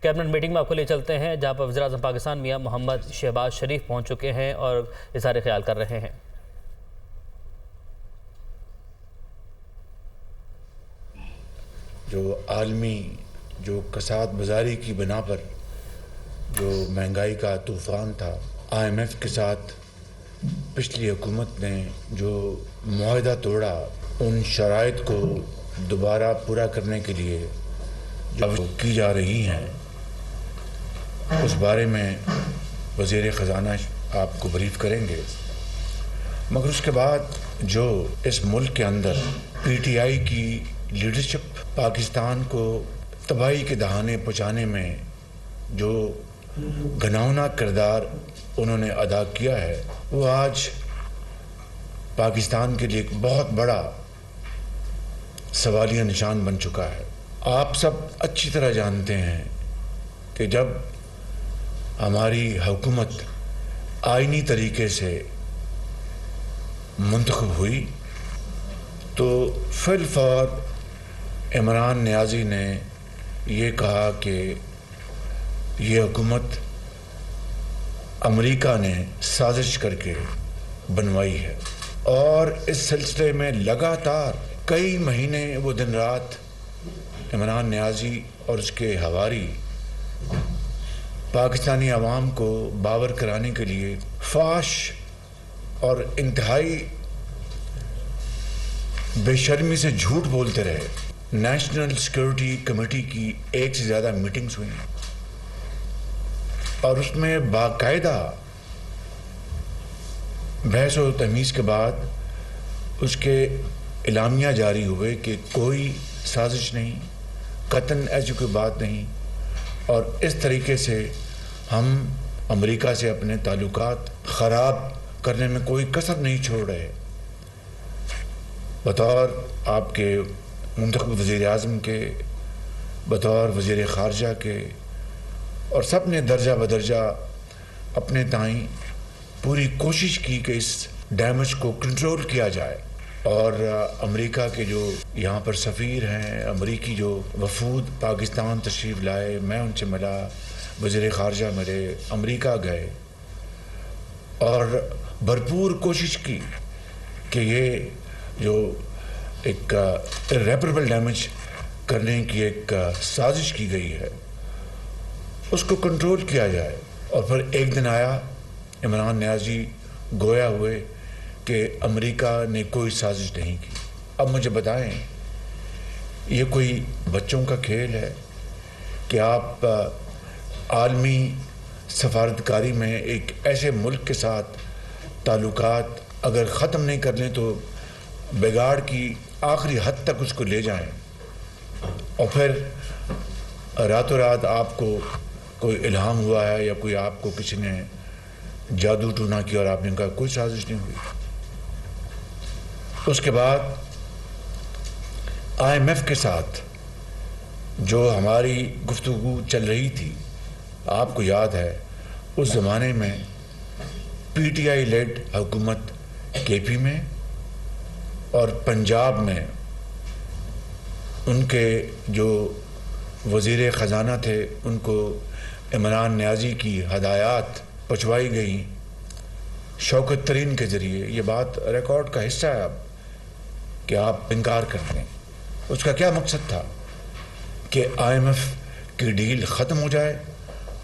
Cabinet meeting میں آپ کو لے چلتے ہیں جہاں پر وزیر اعظم پاکستان میاں محمد شہباز شریف پہنچ چکے ہیں اور اظہار خیال کر رہے ہیں۔ جو عالمی جو کساد بازاری کی بنا پر جو مہنگائی کا طوفان تھا، IMF کے ساتھ پچھلی حکومت نے جو معاہدہ توڑا، ان شرائط کو دوبارہ پورا کرنے کے لیے جو کی جا رہی ہیں اس بارے میں وزیر خزانہ آپ کو بریف کریں گے، مگر اس کے بعد جو اس ملک کے اندر PTI کی لیڈرشپ پاکستان کو تباہی کے دہانے پہنچانے میں جو گھناؤنا کردار انہوں نے ادا کیا ہے، وہ آج پاکستان کے لیے ایک بہت بڑا سوالیہ نشان بن چکا ہے۔ آپ سب اچھی طرح جانتے ہیں کہ جب ہماری حکومت آئینی طریقے سے منتخب ہوئی تو فی الفور عمران نیازی نے یہ کہا کہ یہ حکومت امریکہ نے سازش کر کے بنوائی ہے، اور اس سلسلے میں لگاتار کئی مہینے وہ دن رات عمران نیازی اور اس کے حواری پاکستانی عوام کو باور کرانے کے لیے فحش اور انتہائی بے شرمی سے جھوٹ بولتے رہے۔ نیشنل سیکورٹی کمیٹی کی 1 سے زیادہ میٹنگز ہوئی اور اس میں باقاعدہ بحث و تمیز کے بعد اس کے اعلامیہ جاری ہوئے کہ کوئی سازش نہیں، قطعاً ایسی کوئی بات نہیں، اور اس طریقے سے ہم امریکہ سے اپنے تعلقات خراب کرنے میں کوئی کسر نہیں چھوڑ رہے۔ بطور آپ کے منتخب وزیر اعظم کے، بطور وزیر خارجہ کے، اور سب نے درجہ بدرجہ اپنے تائیں پوری کوشش کی کہ اس ڈیمیج کو کنٹرول کیا جائے، اور امریکہ کے جو یہاں پر سفیر ہیں، امریکی جو وفود پاکستان تشریف لائے، میں ان سے ملا، وزیر خارجہ ملے، امریکہ گئے اور بھرپور کوشش کی کہ یہ جو ایک irreparable ڈیمیج کرنے کی ایک سازش کی گئی ہے اس کو کنٹرول کیا جائے۔ اور پھر ایک دن آیا، عمران نیازی گویا ہوئے کہ امریکہ نے کوئی سازش نہیں کی۔ اب مجھے بتائیں، یہ کوئی بچوں کا کھیل ہے کہ آپ عالمی سفارتکاری میں ایک ایسے ملک کے ساتھ تعلقات اگر ختم نہیں کر لیں تو بگاڑ کی آخری حد تک اس کو لے جائیں، اور پھر راتوں رات آپ کو کوئی الہام ہوا ہے یا کوئی آپ کو کسی نے جادو ٹونا کیا اور آپ نے کہا کوئی سازش نہیں ہوئی۔ اس کے بعد IMF کے ساتھ جو ہماری گفتگو چل رہی تھی، آپ کو یاد ہے اس زمانے میں PTI لیڈ حکومت KP میں اور پنجاب میں ان کے جو وزیر خزانہ تھے ان کو عمران نیازی کی ہدایات پہنچوائی گئیں شوکت ترین کے ذریعے۔ یہ بات ریکارڈ کا حصہ ہے اب کہ آپ انکار کرتے ہیں۔ اس کا کیا مقصد تھا کہ IMF کی ڈیل ختم ہو جائے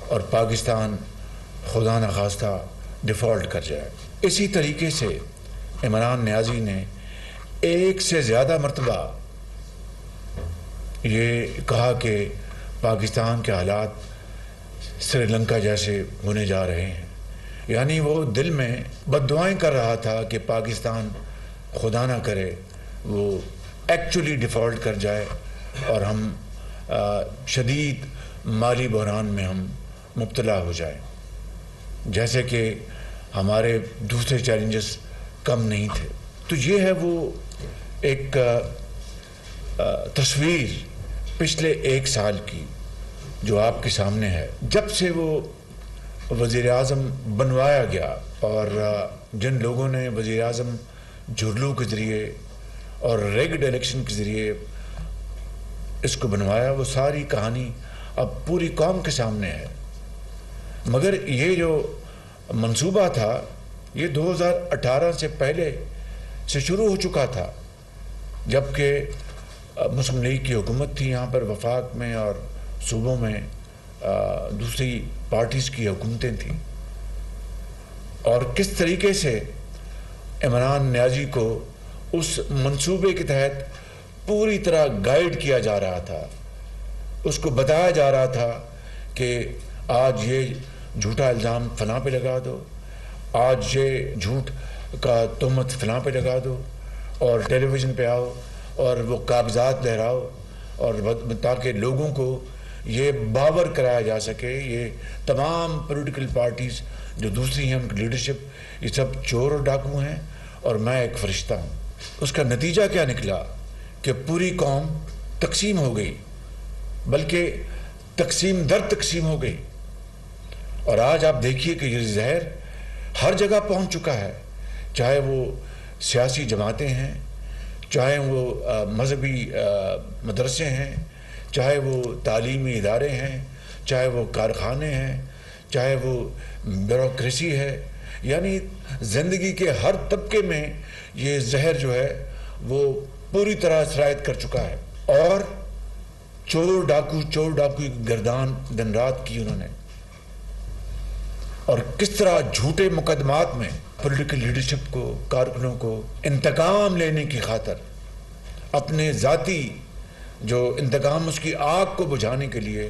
اور پاکستان خدا نخواستہ ڈیفالٹ کر جائے۔ اسی طریقے سے عمران نیازی نے 1 سے زیادہ مرتبہ یہ کہا کہ پاکستان کے حالات سری لنکا جیسے ہونے جا رہے ہیں، یعنی وہ دل میں بد دعائیں کر رہا تھا کہ پاکستان خدا نہ کرے وہ ایکچولی ڈیفالٹ کر جائے اور ہم شدید مالی بحران میں ہم مبتلا ہو جائیں، جیسے کہ ہمارے دوسرے چیلنجز کم نہیں تھے۔ تو یہ ہے وہ ایک تصویر پچھلے 1 سال کی جو آپ کے سامنے ہے۔ جب سے وہ وزیر اعظم بنوایا گیا اور جن لوگوں نے وزیر اعظم جھرلو کے ذریعے اور ریگڈ الیکشن کے ذریعے اس کو بنوایا، وہ ساری کہانی اب پوری قوم کے سامنے ہے. مگر یہ جو منصوبہ تھا یہ 2018 سے پہلے سے شروع ہو چکا تھا، جبکہ مسلم لیگ کی حکومت تھی یہاں پر وفاق میں، اور صوبوں میں دوسری پارٹیز کی حکومتیں تھیں. اور کس طریقے سے عمران نیازی کو اس منصوبے کے تحت پوری طرح گائیڈ کیا جا رہا تھا، اس کو بتایا جا رہا تھا کہ آج یہ جھوٹا الزام فلاں پہ لگا دو، آج یہ جھوٹ کا تہمت فلاں پہ لگا دو، اور ٹیلی ویژن پہ آؤ اور وہ کاغذات لہراؤ، اور تاکہ لوگوں کو یہ باور کرایا جا سکے یہ تمام پولیٹیکل پارٹیز جو دوسری ہیں ان کی لیڈرشپ یہ سب چور اور ڈاکو ہیں اور میں ایک فرشتہ ہوں. اس کا نتیجہ کیا نکلا کہ پوری قوم تقسیم ہو گئی، بلکہ تقسیم در تقسیم ہو گئی. اور آج آپ دیکھیے کہ یہ زہر ہر جگہ پہنچ چکا ہے، چاہے وہ سیاسی جماعتیں ہیں، چاہے وہ مذہبی مدرسے ہیں، چاہے وہ تعلیمی ادارے ہیں، چاہے وہ کارخانے ہیں، چاہے وہ بیوروکریسی ہے. یعنی زندگی کے ہر طبقے میں یہ زہر جو ہے وہ پوری طرح سرایت کر چکا ہے. اور چور ڈاکو کی گردان دن رات کی انہوں نے. اور کس طرح جھوٹے مقدمات میں پولیٹیکل لیڈرشپ کو، کارکنوں کو انتقام لینے کی خاطر اپنے ذاتی جو انتقام اس کی آگ کو بجھانے کے لیے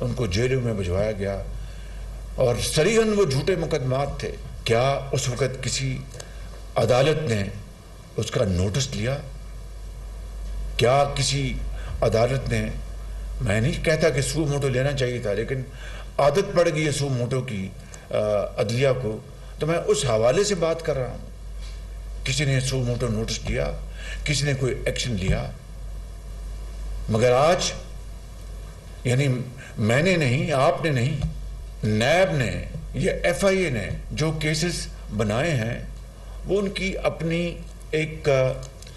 ان کو جیلوں میں بھجوایا گیا. اور صریحاً وہ جھوٹے مقدمات تھے. کیا اس وقت کسی عدالت نے اس کا نوٹس لیا؟ کیا کسی عدالت نے، میں نہیں کہتا کہ سو موٹو لینا چاہیے تھا، لیکن عادت پڑ گئی ہے سو موٹو کی عدلیہ کو، تو میں اس حوالے سے بات کر رہا ہوں. کسی نے سو موٹو نوٹس لیا؟ کسی نے کوئی ایکشن لیا؟ مگر آج یعنی میں نے نہیں، آپ نے نہیں، نیب نے یا ایف آئی اے نے جو کیسز بنائے ہیں وہ ان کی اپنی ایک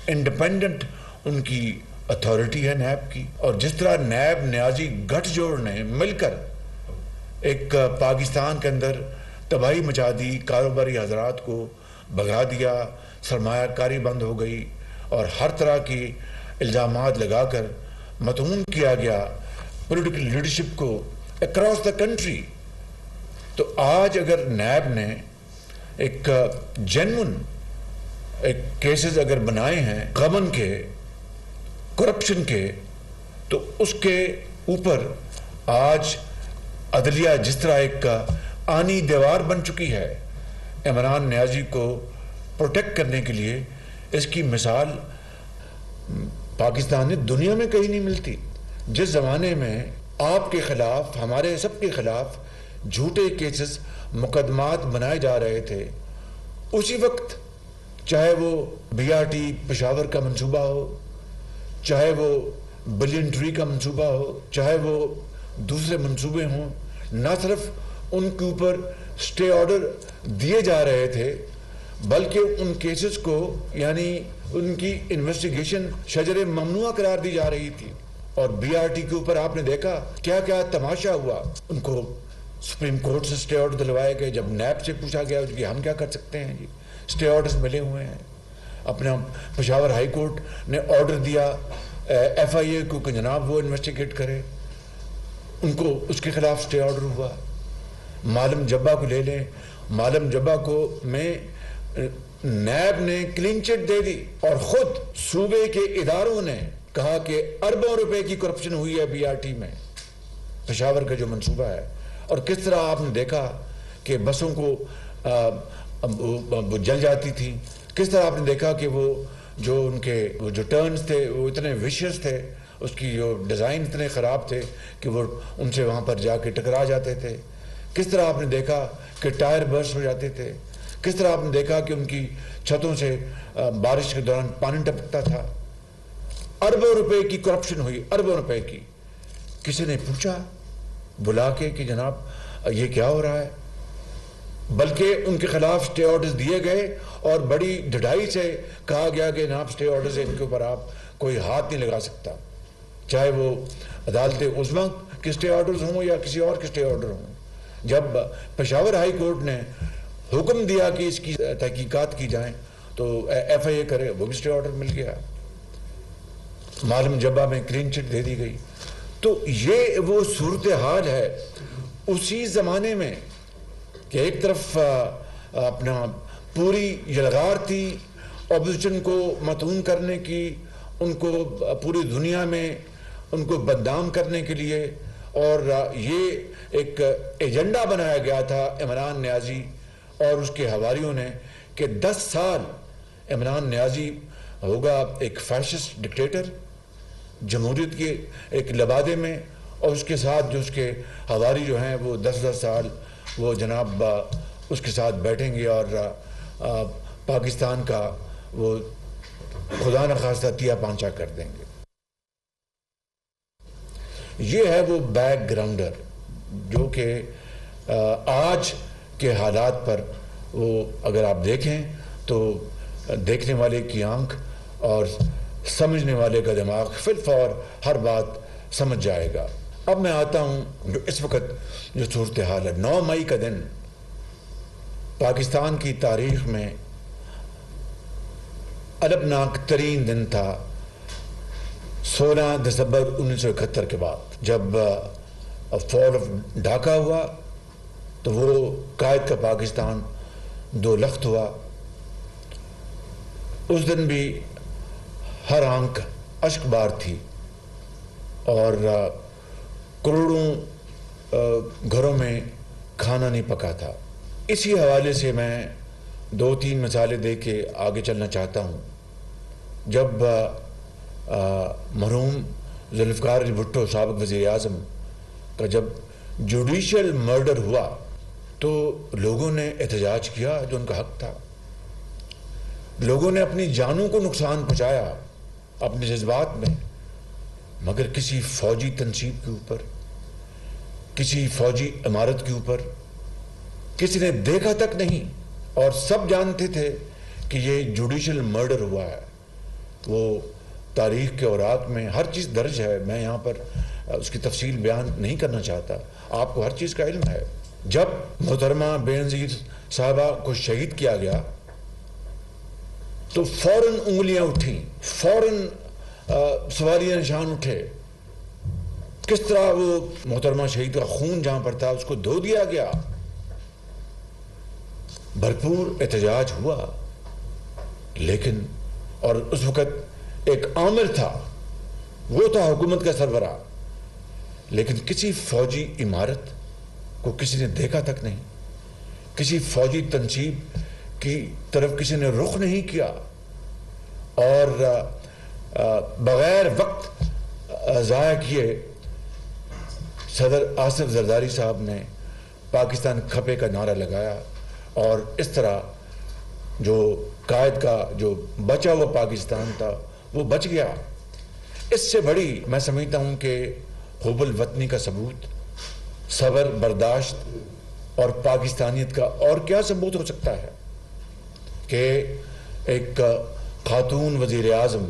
انڈیپینڈنٹ ان کی اتھارٹی ہے نیب کی. اور جس طرح نیب نیازی گٹھ جوڑ نے مل کر ایک پاکستان کے اندر تباہی مچا دی، کاروباری حضرات کو بھگا دیا، سرمایہ کاری بند ہو گئی اور ہر طرح کی الزامات لگا کر مطمون کیا گیا پولیٹیکل لیڈرشپ کو اکراس دا کنٹری. تو آج اگر نیب نے ایک جینون ایک کیسز اگر بنائے ہیں غبن کے، کرپشن کے، تو اس کے اوپر آج عدلیہ جس طرح ایک آنی دیوار بن چکی ہے عمران نیازی کو پروٹیکٹ کرنے کے لیے، اس کی مثال پاکستان میں دنیا میں کہیں نہیں ملتی. جس زمانے میں آپ کے خلاف، ہمارے سب کے خلاف جھوٹے کیسز مقدمات بنائے جا رہے تھے، اسی وقت چاہے وہ بی آر ٹی پشاور کا منصوبہ ہو، چاہے وہ بلین ٹری کا منصوبہ ہو، چاہے وہ دوسرے منصوبے ہوں، نہ صرف ان کے اوپر سٹے آرڈر دیے جا رہے تھے بلکہ ان کیسز کو یعنی ان کی انویسٹیگیشن شجر ممنوع قرار دی جا رہی تھی. اور بی آر ٹی کے اوپر آپ نے دیکھا کیا کیا تماشا ہوا. ان کو سپریم کورٹ سے سٹے آرڈر دلوائے گئے. جب نیب سے پوچھا گیا کہ ہم کیا کر سکتے ہیں، جی سٹے آرڈرز ملے ہوئے ہیں. اپنا پشاور ہائی کورٹ نے آرڈر دیا ایف آئی اے کو کہ جناب وہ انویسٹیگیٹ کرے، ان کو اس کے خلاف سٹے آرڈر ہوا. معلم جبا کو لے لیں، معلم جبا کو میں نیب نے کلین چٹ دے دی اور خود صوبے کے اداروں نے کہا کہ اربوں روپے کی کرپشن ہوئی ہے بی آر ٹی میں، پشاور کا جو منصوبہ ہے. اور کس طرح آپ نے دیکھا کہ بسوں کو وہ جل جاتی تھی، کس طرح آپ نے دیکھا کہ وہ جو ان کے وہ جو ٹرنز تھے وہ اتنے ویشیس تھے، اس کی جو ڈیزائن اتنے خراب تھے کہ وہ ان سے وہاں پر جا کے ٹکرا جاتے تھے. کس طرح آپ نے دیکھا کہ ٹائر برسٹ ہو جاتے تھے. کس طرح آپ نے دیکھا کہ ان کی چھتوں سے بارش کے دوران پانی ٹپکتا تھا. اربوں روپے کی کرپشن ہوئی، اربوں روپے کی. کسی نے پوچھا بلا کے کہ جناب یہ کیا ہو رہا ہے؟ بلکہ ان کے خلاف سٹے آرڈرز دیے گئے اور بڑی ڈھٹائی سے کہا گیا کہ جناب سٹے آرڈرز ان کے اوپر آپ کوئی ہاتھ نہیں لگا سکتا، چاہے وہ عدالت عظمیٰ کے اسٹے آرڈرز ہوں یا کسی اور کے اسٹے آرڈر ہوں. جب پشاور ہائی کورٹ نے حکم دیا کہ اس کی تحقیقات کی جائیں تو ایف آئی اے کرے، وہ بھی اسٹے آرڈر مل گیا. معلوم جبہ میں کلین چٹ دے دی گئی. تو یہ وہ صورتحال ہے اسی زمانے میں کہ ایک طرف اپنا پوری یلغار تھی اپوزیشن کو متون کرنے کی، ان کو پوری دنیا میں ان کو بدنام کرنے کے لیے، اور یہ ایک ایجنڈا بنایا گیا تھا عمران نیازی اور اس کے حواریوں نے کہ 10 سال عمران نیازی ہوگا ایک فیشسٹ ڈکٹیٹر جمہوریت کے ایک لبادے میں، اور اس کے ساتھ جو اس کے حواری جو ہیں وہ 10 سال وہ جناب اس کے ساتھ بیٹھیں گے اور پاکستان کا وہ خدا نخواستہ تیا پانچا کر دیں گے. یہ ہے وہ بیک گراؤنڈر جو کہ آج کے حالات پر وہ اگر آپ دیکھیں تو دیکھنے والے کی آنکھ اور سمجھنے والے کا دماغ فی الفور ہر بات سمجھ جائے گا. اب میں آتا ہوں جو اس وقت جو صورتحال ہے. 9 مئی کا دن پاکستان کی تاریخ میں البناک ترین دن تھا. 16 دسمبر 1971 کے بعد جب فال آف ڈھاکہ ہوا تو وہ قائد کا پاکستان 2 لخت ہوا. اس دن بھی ہر آنکھ اشک بار تھی اور کروڑوں گھروں میں کھانا نہیں پکا تھا. اسی حوالے سے میں 2-3 مثالیں دے کے آگے چلنا چاہتا ہوں. جب مرحوم ذوالفقار علی بھٹو سابق وزیر اعظم کا جب جوڈیشل مرڈر ہوا تو لوگوں نے احتجاج کیا جو ان کا حق تھا. لوگوں نے اپنی جانوں کو نقصان پہنچایا اپنے جذبات میں، مگر کسی فوجی تنصیب کے اوپر، کسی فوجی عمارت کے اوپر کسی نے دیکھا تک نہیں، اور سب جانتے تھے کہ یہ جوڈیشل مرڈر ہوا ہے. وہ تاریخ کے اوراق میں ہر چیز درج ہے، میں یہاں پر اس کی تفصیل بیان نہیں کرنا چاہتا، آپ کو ہر چیز کا علم ہے. جب محترمہ بینظیر صاحبہ کو شہید کیا گیا تو فوراً انگلیاں اٹھیں، فوراً سوالیہ نشان اٹھے. کس طرح وہ محترمہ شہید کا خون جہاں پر تھا اس کو دھو دیا گیا. بھرپور احتجاج ہوا، لیکن اور اس وقت ایک عامر تھا، وہ تھا حکومت کا سربراہ، لیکن کسی فوجی عمارت کو کسی نے دیکھا تک نہیں، کسی فوجی تنصیب کی طرف کسی نے رخ نہیں کیا، اور بغیر وقت ضائع کیے صدر آصف زرداری صاحب نے پاکستان کھپے کا نعرہ لگایا، اور اس طرح جو قائد کا جو بچا ہوا پاکستان تھا وہ بچ گیا. اس سے بڑی میں سمجھتا ہوں کہ حب الوطنی کا ثبوت، صبر، برداشت اور پاکستانیت کا اور کیا ثبوت ہو سکتا ہے کہ ایک خاتون وزیر اعظم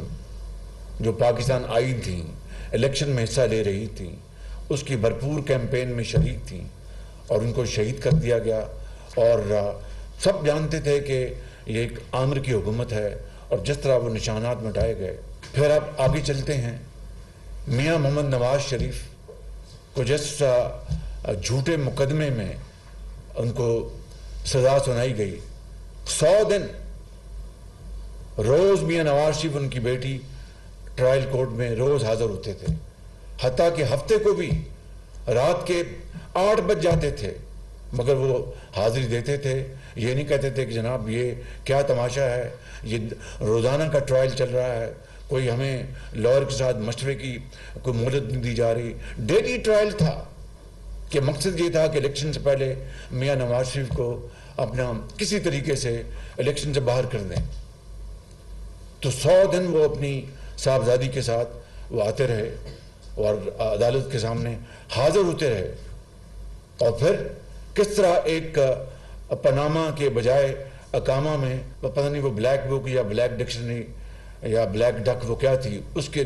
جو پاکستان آئی تھیں، الیکشن میں حصہ لے رہی تھیں، اس کی بھرپور کیمپین میں شریک تھیں، اور ان کو شہید کر دیا گیا. اور سب جانتے تھے کہ یہ ایک آمر کی حکومت ہے، اور جس طرح وہ نشانات مٹائے گئے. پھر اب آگے چلتے ہیں. میاں محمد نواز شریف کو جس جھوٹے مقدمے میں ان کو سزا سنائی گئی، 100 دن روز میاں نواز شریف ان کی بیٹی ٹرائل کورٹ میں روز حاضر ہوتے تھے، حتیٰ کہ ہفتے کو بھی رات کے 8 بج جاتے تھے، مگر وہ حاضری دیتے تھے. یہ نہیں کہتے تھے کہ جناب یہ کیا تماشا ہے، یہ روزانہ کا ٹرائل چل رہا ہے، کوئی ہمیں لائر کے ساتھ مشورے کی کوئی مہلت نہیں دی جا رہی. ڈیلی ٹرائل تھا کہ مقصد یہ تھا کہ الیکشن سے پہلے میاں نواز شریف کو اپنا کسی طریقے سے الیکشن سے باہر کر دیں. تو 100 دن وہ اپنی صاحبزادی کے ساتھ وہ آتے رہے اور عدالت کے سامنے حاضر ہوتے رہے. اور پھر کس طرح ایک پاناما کے بجائے اقامہ میں پتہ نہیں وہ بلیک بک یا بلیک ڈکشنری یا بلیک ڈک وہ کیا تھی، اس کے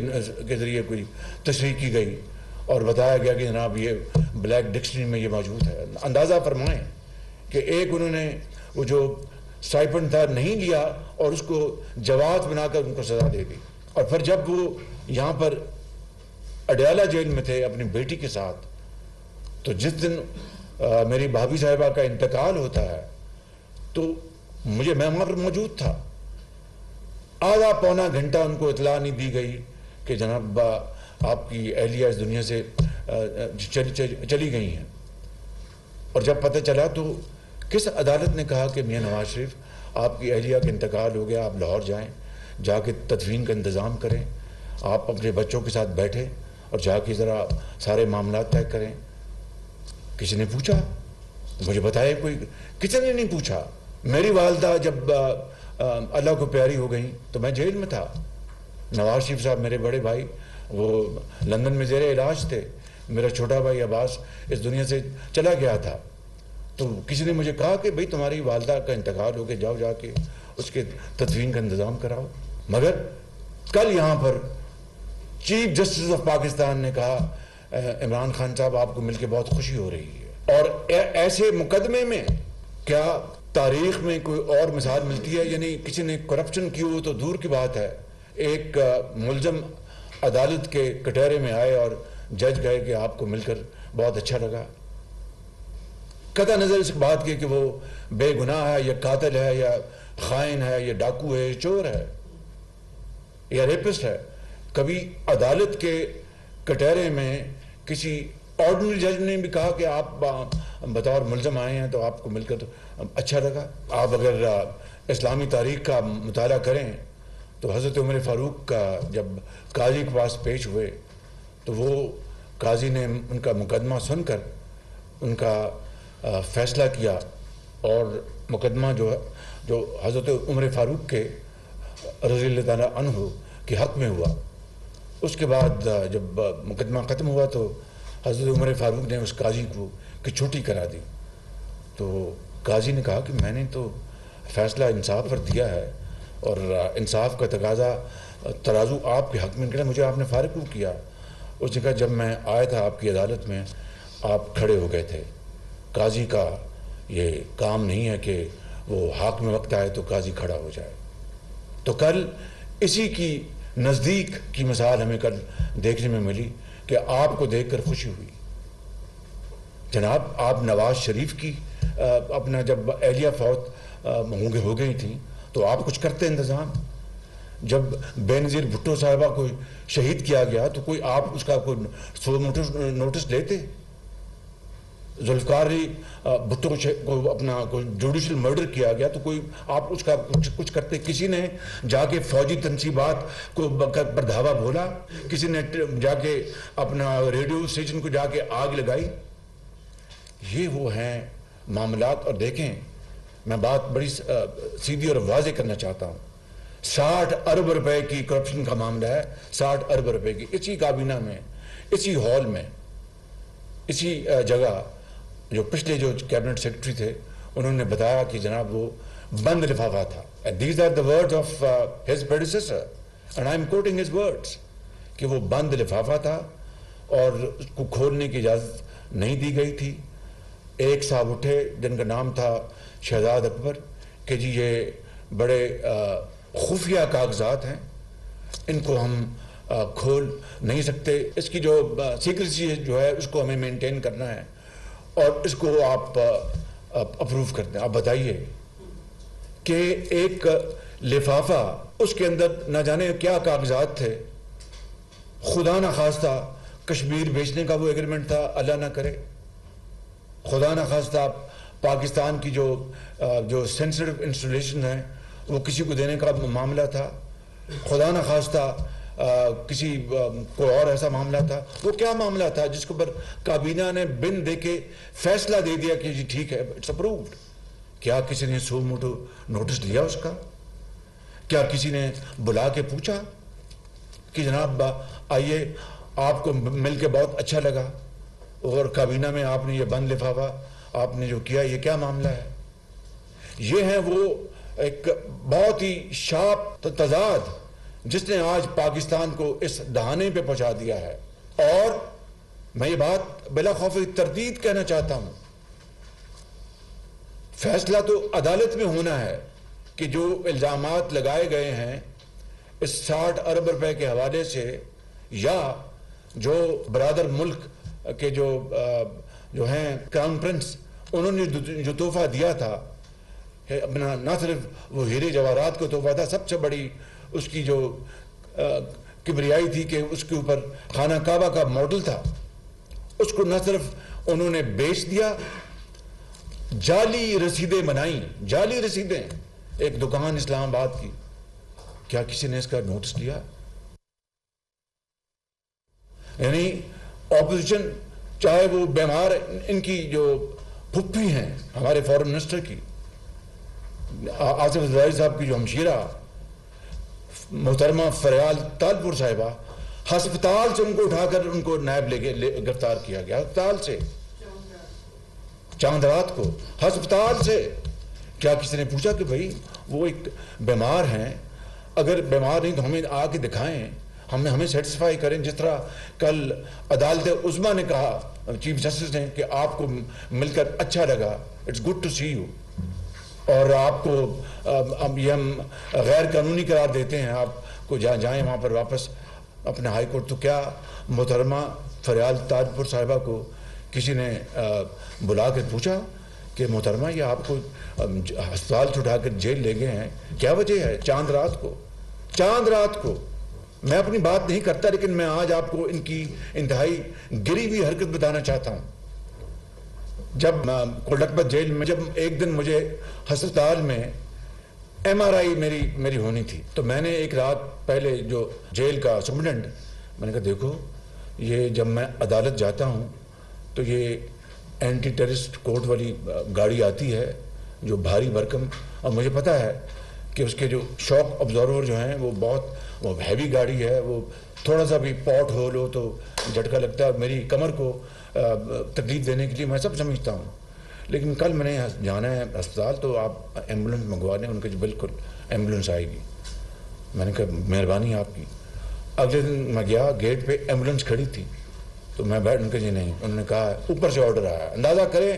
ذریعے کوئی تشریح کی گئی، اور بتایا گیا کہ جناب یہ بلیک ڈکشنری میں یہ موجود ہے. اندازہ فرمائیں کہ ایک انہوں نے وہ جو سٹائپنڈ تھا نہیں لیا اور اس کو جواز بنا کر ان کو سزا دے دی. اور پھر جب وہ یہاں پر اڈیالہ جیل میں تھے اپنی بیٹی کے ساتھ، تو جس دن میری بھابھی صاحبہ کا انتقال ہوتا ہے تو میں وہاں پر موجود تھا. آدھا پونا گھنٹہ ان کو اطلاع نہیں دی گئی کہ جناب آپ کی اہلیہ اس دنیا سے چلی گئی ہیں. اور جب پتہ چلا تو کس عدالت نے کہا کہ میاں نواز شریف آپ کی اہلیہ کا انتقال ہو گیا، آپ لاہور جائیں، جا کے تدفین کا انتظام کریں، آپ اپنے بچوں کے ساتھ بیٹھیں اور جا کے ذرا سارے معاملات طے کریں. کسی نے پوچھا؟ مجھے بتائے کوئی، کسی نے نہیں پوچھا. میری والدہ جب اللہ کو پیاری ہو گئیں تو میں جیل میں تھا. نواز شریف صاحب میرے بڑے بھائی وہ لندن میں زیر علاج تھے. میرا چھوٹا بھائی عباس اس دنیا سے چلا گیا تھا. تو کسی نے مجھے کہا کہ بھئی تمہاری والدہ کا انتقال ہو کے جاؤ، جا کے اس کے تدفین کا انتظام کراؤ. مگر کل یہاں پر چیف جسٹس آف پاکستان نے کہا عمران خان صاحب آپ کو مل کے بہت خوشی ہو رہی ہے. اور ایسے مقدمے میں کیا تاریخ میں کوئی اور مثال ملتی ہے؟ یعنی کسی نے کرپشن کی ہو تو دور کی بات ہے، ایک ملزم عدالت کے کٹہرے میں آئے اور جج کہے کہ آپ کو مل کر بہت اچھا لگا. قطع نظر اس بات کی کہ وہ بے گناہ ہے یا قاتل ہے یا خائن ہے یا ڈاکو ہے یا چور ہے یا ریپسٹ ہے. کبھی عدالت کے کٹہرے میں کسی آرڈنری جج نے بھی کہا کہ آپ بطور ملزم آئے ہیں تو آپ کو مل کر اچھا لگا. آپ اگر اسلامی تاریخ کا مطالعہ کریں تو حضرت عمر فاروق کا جب قاضی کے پاس پیش ہوئے تو وہ قاضی نے ان کا مقدمہ سن کر ان کا فیصلہ کیا اور مقدمہ جو حضرت عمر فاروق کے رضی اللہ تعالیٰ عنہ کے حق میں ہوا. اس کے بعد جب مقدمہ ختم ہوا تو حضرت عمر فاروق نے اس قاضی کو کہ چھٹی کرا دی. تو قاضی نے کہا کہ میں نے تو فیصلہ انصاف پر دیا ہے اور انصاف کا تقاضا ترازو آپ کے حق میں نکلا، مجھے آپ نے فارغ کیوں کیا؟ اس نے کہا جب میں آیا تھا آپ کی عدالت میں آپ کھڑے ہو گئے تھے. قاضی کا یہ کام نہیں ہے کہ وہ حاکم وقت آئے تو قاضی کھڑا ہو جائے. تو کل اسی کی نزدیک کی مثال ہمیں کل دیکھنے میں ملی کہ آپ کو دیکھ کر خوشی ہوئی. جناب آپ نواز شریف کی اپنا جب اہلیہ فوت ہو گئی تھیں تو آپ کچھ کرتے انتظام. جب بے نظیر بھٹو صاحبہ کو شہید کیا گیا تو کوئی آپ اس کا کوئی نوٹس لیتے؟ ذوالفقار علی بھٹو کو اپنا کوئی جوڈیشل مرڈر کیا گیا تو کوئی آپ اس کا کچھ کرتے؟ کسی نے جا کے فوجی تنصیبات کو پر دھاوا بولا؟ کسی نے جا کے اپنا ریڈیو اسٹیشن کو جا کے آگ لگائی؟ یہ وہ ہیں معاملات. اور دیکھیں میں بات بڑی سیدھی اور واضح کرنا چاہتا ہوں. 60 ارب روپے کی کرپشن کا معاملہ ہے. 60 ارب روپے کی اسی کابینہ میں، اسی ہال میں، اسی جگہ. جو پچھلے جو کیبنٹ سیکرٹری تھے انہوں نے بتایا کہ جناب وہ بند لفافہ تھا. These are the words of his predecessor and I am quoting his words کہ وہ بند لفافہ تھا اور اس کو کھولنے کی اجازت نہیں دی گئی تھی. ایک صاحب اٹھے جن کا نام تھا شہزاد اکبر کہ جی یہ بڑے خفیہ کاغذات ہیں، ان کو ہم کھول نہیں سکتے، اس کی جو سیکریسی جو ہے اس کو ہمیں مینٹین کرنا ہے اور اس کو آپ اپروو کرتے ہیں. آپ بتائیے کہ ایک لفافہ اس کے اندر نہ جانے کیا کاغذات تھے. خدا نہ خواستہ کشمیر بیچنے کا وہ ایگریمنٹ تھا، اللہ نہ کرے. خدا نہ خواستہ پاکستان کی جو سینسٹیو انسٹالیشن ہیں وہ کسی کو دینے کا معاملہ تھا. خدا نہ خواستہ کسی کوئی اور ایسا معاملہ تھا. وہ کیا معاملہ تھا جس کے اوپر کابینہ نے بن دے کے فیصلہ دے دیا کہ جی ٹھیک ہے اٹس اپرووڈ؟ کیا کسی نے سو موٹو نوٹس لیا اس کا؟ کیا کسی نے بلا کے پوچھا کہ جناب آئیے آپ کو مل کے بہت اچھا لگا اور کابینہ میں آپ نے یہ بند لفافہ آپ نے جو کیا یہ کیا معاملہ ہے؟ یہ ہے وہ ایک بہت ہی شارپ تضاد جس نے آج پاکستان کو اس دہانے پہ پہنچا دیا ہے. اور میں یہ بات بلا خوف تردید کہنا چاہتا ہوں، فیصلہ تو عدالت میں ہونا ہے کہ جو الزامات لگائے گئے ہیں اس 60 ارب روپے کے حوالے سے، یا جو برادر ملک کے جو ہیں کراؤن پرنس، انہوں نے جو تحفہ دیا تھا اپنا، نہ صرف وہ ہیرے جواہرات کو تحفہ تھا، سب سے بڑی اس کی جو کبریائی تھی کہ اس کے اوپر خانہ کعبہ کا ماڈل تھا، اس کو نہ صرف انہوں نے بیچ دیا، جعلی رسیدیں بنائیں، جعلی رسیدیں، ایک دکان اسلام آباد کی، کیا کسی نے اس کا نوٹس لیا؟ یعنی اپوزیشن، چاہے وہ بیمار ان کی جو پھپھی ہیں ہمارے فورن منسٹر کی، آصف زرداری صاحب کی جو ہمشیرہ محترمہ فریال تالپور صاحبہ، ہسپتال سے ان کو اٹھا کر ان کو نیب گرفتار کیا گیا، ہسپتال سے، چاند رات کو ہسپتال سے۔ کیا کسی نے پوچھا کہ بھائی وہ ایک بیمار ہیں، اگر بیمار نہیں تو ہمیں آ کے دکھائیں، ہمیں سیٹسفائی کریں، جس طرح کل عدالت عظمیٰ نے کہا چیف جسٹس نے کہ آپ کو مل کر اچھا لگا، it's good to see you, اور آپ کو یہ ہم غیر قانونی قرار دیتے ہیں، آپ کو جائیں وہاں پر واپس اپنے ہائی کورٹ۔ تو کیا محترمہ فریال تاجپور صاحبہ کو کسی نے بلا کے پوچھا کہ محترمہ یہ آپ کو ہسپتال سے اٹھا کر جیل لے گئے ہیں، کیا وجہ ہے؟ چاند رات کو میں اپنی بات نہیں کرتا، لیکن میں آج آپ کو ان کی انتہائی گری ہوئی حرکت بتانا چاہتا ہوں۔ جب کولکبت جیل میں، جب ایک دن مجھے ہسپتال میں ایم آر آئی میری ہونی تھی، تو میں نے ایک رات پہلے جو جیل کا سپرنٹینڈنٹ، میں نے کہا دیکھو یہ جب میں عدالت جاتا ہوں تو یہ اینٹی ٹیررسٹ کورٹ والی گاڑی آتی ہے جو بھاری بھرکم، اور مجھے پتہ ہے کہ اس کے جو شاک ابزارور جو ہیں وہ وہ ہیوی گاڑی ہے، وہ تھوڑا سا بھی پاٹ ہول ہو تو جھٹکا لگتا ہے، میری کمر کو تکلیف دینے کے لیے میں سب سمجھتا ہوں۔ لیکن کل میں نے جانا ہے اسپتال، تو آپ ایمبولینس منگوا لیں۔ ان کے جو بالکل ایمبولینس آئے گی۔ میں نے کہا مہربانی آپ کی۔ اگلے دن میں گیا، گیٹ پہ ایمبولینس کھڑی تھی، تو میں ان کے جی نہیں، انہوں نے کہا اوپر سے آرڈر آیا۔ اندازہ کریں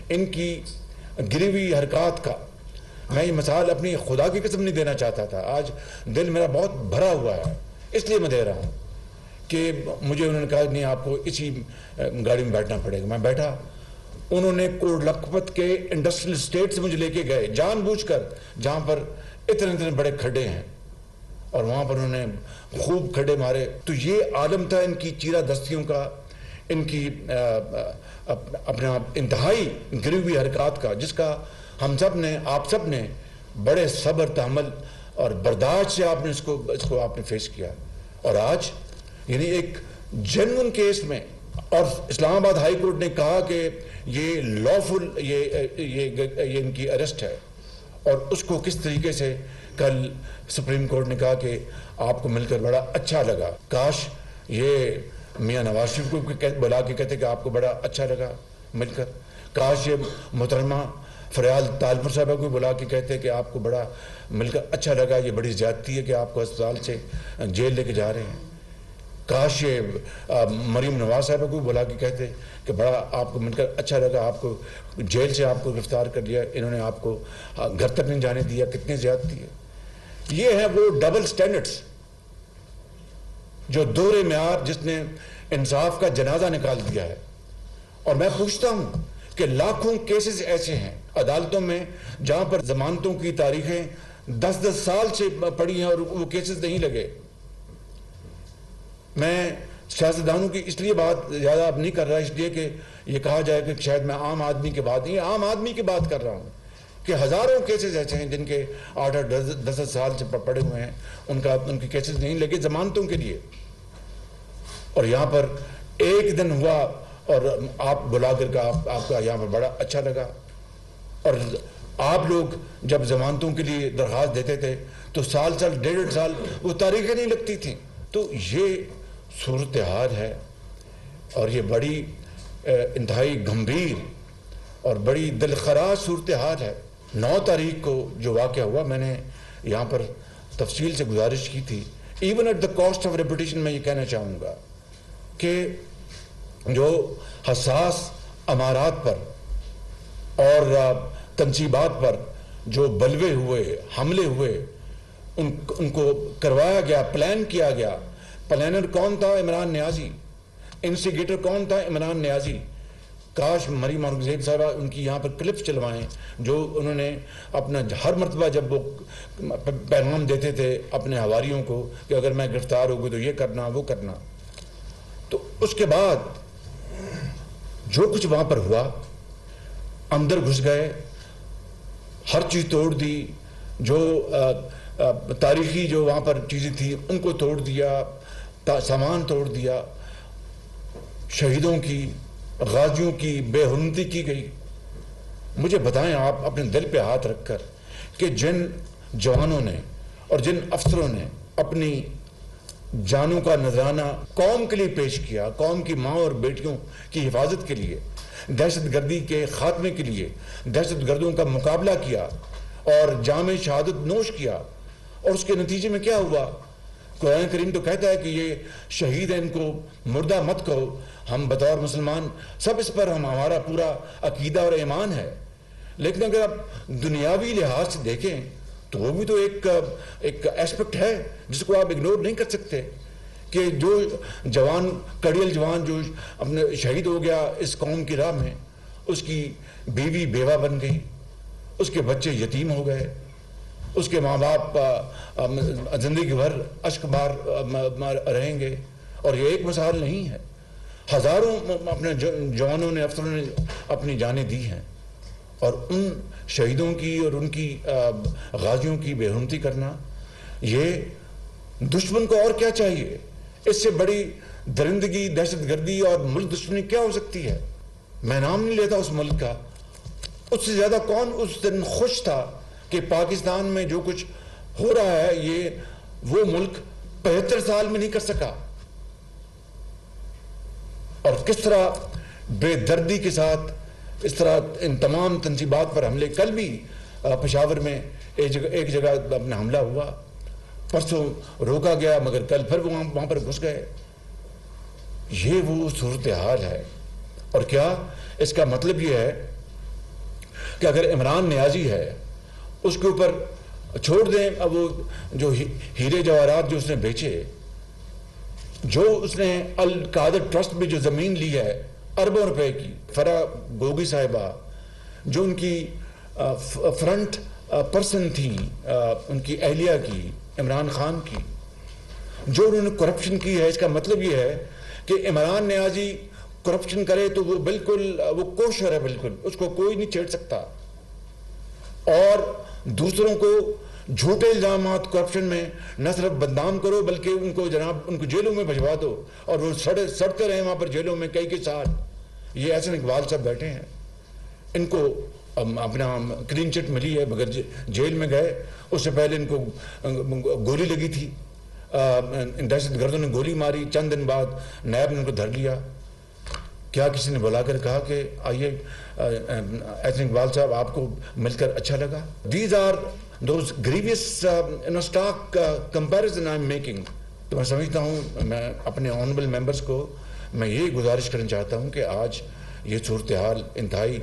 ان کی گری ہوئی حرکات کا۔ میں یہ مثال اپنی خدا کی قسم نہیں دینا چاہتا تھا، آج دل میرا بہت بھرا ہوا ہے، اس لیے میں دے رہا ہوں کہ مجھے انہوں نے کہا نہیں آپ کو اسی گاڑی میں بیٹھنا پڑے گا۔ میں بیٹھا، انہوں نے کولکبت کے انڈسٹریل اسٹیٹ سے مجھے لے کے گئے جان بوجھ کر، جہاں پر اتنے بڑے کھڈے ہیں، اور وہاں پر انہوں نے خوب کھڈے مارے۔ تو یہ عالم تھا ان کی چیرہ دستیوں کا، ان کی اپنا انتہائی گری ہوئی حرکات کا، جس کا ہم سب نے، آپ سب نے بڑے صبر تحمل اور برداشت سے آپ نے اس کو آپ نے فیس کیا۔ اور آج یعنی ایک جنون کیس میں، اور اسلام آباد ہائی کورٹ نے کہا کہ یہ لافل یہ ان کی اریسٹ ہے، اور اس کو کس طریقے سے کل سپریم کورٹ نے کہا کہ آپ کو مل کر بڑا اچھا لگا۔ کاش یہ میاں نواز شریف کو بلا کے کہتے کہ آپ کو بڑا اچھا لگا مل کر، کاش یہ محترمہ فریال تالپور صاحبہ کو بلا کے کہتے کہ آپ کو بڑا مل کر اچھا لگا، یہ بڑی زیادتی ہے کہ آپ کو اسپتال سے جیل لے کے جا رہے ہیں۔ کاش یہ مریم نواز صاحبہ کو بلا کے کہتے کہ بڑا آپ کو مل کر اچھا لگا، آپ کو جیل سے آپ کو گرفتار کر لیا، انہوں نے آپ کو گھر تک نہیں جانے دیا، کتنی زیادتی ہے۔ یہ ہے وہ ڈبل سٹینڈرڈز، جو دور معیار جس نے انصاف کا جنازہ نکال دیا ہے۔ اور میں پوچھتا ہوں کہ لاکھوں کیسز ایسے ہیں عدالتوں میں جہاں پر ضمانتوں کی تاریخیں 10 سال سے پڑی ہیں اور وہ کیسز نہیں لگے۔ میں سیاستدانوں کی اس لیے بات زیادہ اب نہیں کر رہا، اس لیے کہ یہ کہا جائے کہ شاید میں عام آدمی کی بات نہیں، عام آدمی کی بات کر رہا ہوں کہ ہزاروں کیسز ایسے ہیں جن کے 8-10 سال سے پڑے ہوئے ہیں، ان کے کیسز نہیں لگے ضمانتوں کے لیے۔ اور یہاں پر ایک دن ہوا اور آپ بلا کر آپ کا یہاں پر بڑا اچھا لگا، اور آپ لوگ جب ضمانتوں کے لیے درخواست دیتے تھے تو سال 1.5 سال وہ تاریخیں نہیں لگتی تھیں۔ تو یہ صورتحال ہے، اور یہ بڑی انتہائی گمبھیر اور بڑی دلخراش صورتحال ہے۔ 9 تاریخ کو جو واقعہ ہوا، میں نے یہاں پر تفصیل سے گزارش کی تھی، even at the cost of reputation میں یہ کہنا چاہوں گا کہ جو حساس امارات پر اور تنصیبات پر جو بلوے ہوئے، حملے ہوئے، ان کو کروایا گیا، پلان کیا گیا. پلانر کون تھا؟ عمران نیازی. انسٹیگیٹر کون تھا؟ عمران نیازی. کاش مریم اورنگزیب صاحبہ ان کی یہاں پر کلپس چلوائیں جو انہوں نے اپنا ہر مرتبہ جب وہ پیغام دیتے تھے اپنے حواریوں کو کہ اگر میں گرفتار ہو گئی تو یہ کرنا وہ کرنا. تو اس کے بعد جو کچھ وہاں پر ہوا، اندر گھس گئے، ہر چیز توڑ دی، جو تاریخی جو وہاں پر چیزیں تھیں ان کو توڑ دیا، سامان توڑ دیا، شہیدوں کی، غازیوں کی بے حرمتی کی گئی. مجھے بتائیں آپ اپنے دل پہ ہاتھ رکھ کر کہ جن جوانوں نے اور جن افسروں نے اپنی جانوں کا نذرانہ قوم کے لیے پیش کیا، قوم کی ماں اور بیٹیوں کی حفاظت کے لیے، دہشت گردی کے خاتمے کے لیے دہشت گردوں کا مقابلہ کیا اور جام شہادت نوش کیا، اور اس کے نتیجے میں کیا ہوا؟ قرآن کریم تو کہتا ہے کہ یہ شہید ہیں، ان کو مردہ مت کہو. ہم بطور مسلمان سب اس پر ہمارا پورا عقیدہ اور ایمان ہے. لیکن اگر آپ دنیاوی لحاظ سے دیکھیں تو وہ بھی تو ایک ایسپیکٹ ہے جس کو آپ اگنور نہیں کر سکتے کہ جو جوان، کڑیل جوان جو اپنے شہید ہو گیا اس قوم کی راہ میں، اس کی بیوی بیوہ بن گئی، اس کے بچے یتیم ہو گئے، اس کے ماں باپ زندگی بھر اشک بار رہیں گے. اور یہ ایک مثال نہیں ہے، ہزاروں اپنے جوانوں نے، افسروں نے اپنی جانیں دی ہیں. اور ان شہیدوں کی اور ان کی غازیوں کی بے حرمتی کرنا، یہ دشمن کو اور کیا چاہیے؟ اس سے بڑی درندگی، دہشت گردی اور ملک دشمنی کیا ہو سکتی ہے؟ میں نام نہیں لیتا اس ملک کا. اس سے زیادہ کون اس دن خوش تھا کہ پاکستان میں جو کچھ ہو رہا ہے یہ وہ ملک 75 سال میں نہیں کر سکا. اور کس طرح بے دردی کے ساتھ اس طرح ان تمام تنصیبات پر حملے. کل بھی پشاور میں ایک جگہ اپنا حملہ ہوا، پرسوں روکا گیا مگر کل پھر وہاں پر گھس گئے. یہ وہ صورتحال ہے. اور کیا اس کا مطلب یہ ہے کہ اگر عمران نیازی ہے اس کے اوپر چھوڑ دیں، اب وہ جو ہیرے جواہرات جو اس نے بیچے، جو اس نے القادر ٹرسٹ میں جو زمین لی ہے اربوں روپے کی، فرا گوگی صاحبہ جو ان کی فرنٹ پرسن تھی، ان کی اہلیہ کی، عمران خان کی، جو انہوں نے کرپشن کی ہے. اس کا مطلب یہ ہے کہ عمران نیازی کرپشن کرے تو وہ بالکل وہ کوشر ہے، بالکل اس کو کوئی نہیں چھیڑ سکتا. اور دوسروں کو جھوٹے الزامات کرپشن میں نہ صرف بدنام کرو بلکہ ان کو جیلوں میں بھجوا دو اور وہ سڑتے رہے وہاں پر جیلوں میں کئی سال. یہ احسن اقبال صاحب بیٹھے ہیں، ان کو اپنا کلین چٹ ملی ہے مگر جیل میں گئے. اس سے پہلے ان کو گولی لگی تھی، دہشت گردوں نے گولی ماری، چند دن بعد نیب نے ان کو دھر لیا. کیا کسی نے بلا کر کہا کہ آئیے احسن اقبال صاحب آپ کو مل کر اچھا لگا؟ These are those grievous stark comparison I am making. تو میں سمجھتا ہوں، میں اپنے آنریبل ممبرز کو میں یہ گزارش کرنا چاہتا ہوں کہ آج یہ صورتحال انتہائی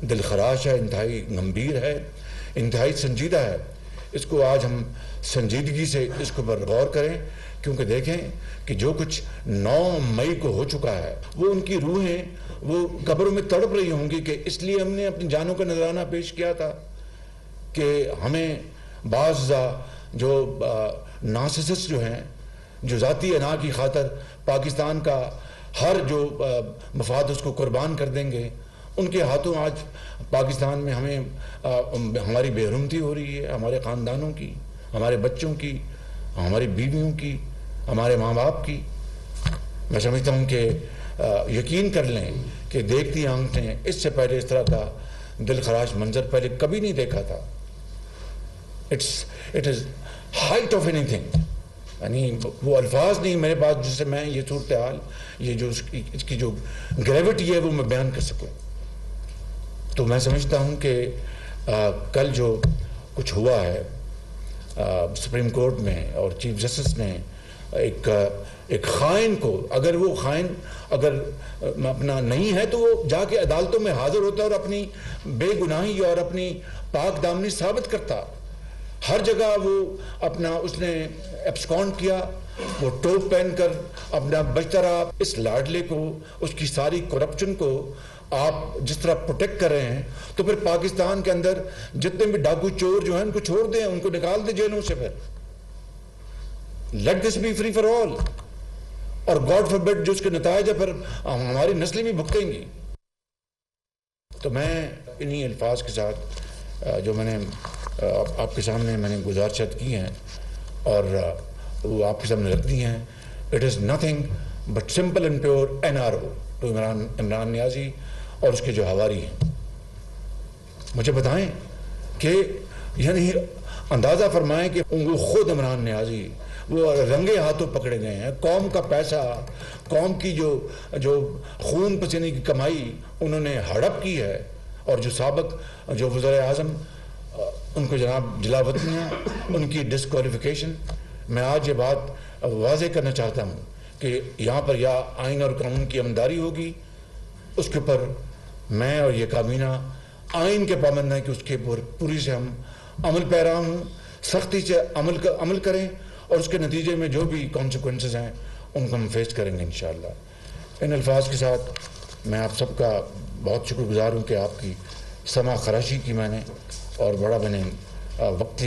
دلخراش ہے، انتہائی گمبھیر ہے، انتہائی سنجیدہ ہے. اس کو آج ہم سنجیدگی سے اس کے اوپر غور کریں، کیونکہ دیکھیں کہ جو کچھ 9 مئی کو ہو چکا ہے وہ ان کی روحیں وہ قبروں میں تڑپ رہی ہوں گی کہ اس لیے ہم نے اپنی جانوں کا نذرانہ پیش کیا تھا کہ ہمیں بعض جو نارسسسٹ جو ہیں، جو ذاتی انا کی خاطر پاکستان کا ہر جو مفاد اس کو قربان کر دیں گے، ان کے ہاتھوں آج پاکستان میں ہماری بے حرمتی ہو رہی ہے، ہمارے خاندانوں کی، ہمارے بچوں کی، ہماری بیویوں کی، ہمارے ماں باپ کی. میں سمجھتا ہوں کہ یقین کر لیں کہ دیکھتی آنکھیں اس سے پہلے اس طرح کا دل خراش منظر پہلے کبھی نہیں دیکھا تھا. It is height of any thing. یعنی وہ الفاظ نہیں میرے پاس جس سے میں یہ صورتحال، یہ جو اس کی جو گریوٹی ہے وہ میں بیان کر سکوں. تو میں سمجھتا ہوں کہ کل جو کچھ ہوا ہے سپریم کورٹ میں اور چیف جسٹس نے ایک خائن کو، اگر وہ خائن اگر اپنا نہیں ہے تو وہ جا کے عدالتوں میں حاضر ہوتا اور اپنی بے گناہی اور اپنی پاک دامنی ثابت کرتا. ہر جگہ وہ اپنا اس نے ایبسکونڈ کیا، وہ ٹوپ پہن کر اپنا بچتا رہا. اس لاڈلے کو، اس کی ساری کرپشن کو آپ جس طرح پروٹیکٹ کر رہے ہیں، تو پھر پاکستان کے اندر جتنے بھی ڈاکو چور جو ہیں ان کو چھوڑ دیں، ان کو نکال دیں جیلوں سے. پھر let this be free for all. اور گاڈ فاربڈ جو اس کے نتائج ہے پھر ہماری نسلیں بھی بھگتیں گی. تو میں انہی الفاظ کے ساتھ جو میں نے آپ کے سامنے میں نے گزارشات کی ہیں اور وہ آپ کے سامنے رکھ دی ہیں، it is nothing but simple and pure NRO to Imran Niazi اور اس کے جو حواری ہیں. مجھے بتائیں کہ یعنی اندازہ فرمائیں کہ وہ خود عمران نیازی وہ رنگے ہاتھوں پکڑے گئے ہیں. قوم کا پیسہ، قوم کی جو خون پسینے کی کمائی انہوں نے ہڑپ کی ہے. اور جو سابق جو وزیر اعظم ان کو جناب جلا وطنیاں، ان کی ڈسکوالیفیکیشن. میں آج یہ بات واضح کرنا چاہتا ہوں کہ یہاں پر یا آئین اور قانون کی عملداری ہوگی، اس کے اوپر میں اور یہ کابینہ آئین کے پابند ہیں کہ اس کے پوری سے ہم عمل پیرا ہوں، سختی سے عمل کریں اور اس کے نتیجے میں جو بھی کانسیکوینسز ہیں ان کو ہم فیس کریں گے انشاءاللہ. ان الفاظ کے ساتھ میں آپ سب کا بہت شکر گزار ہوں کہ آپ کی سمع خراشی کی میں نے اور بڑا میں نے وقت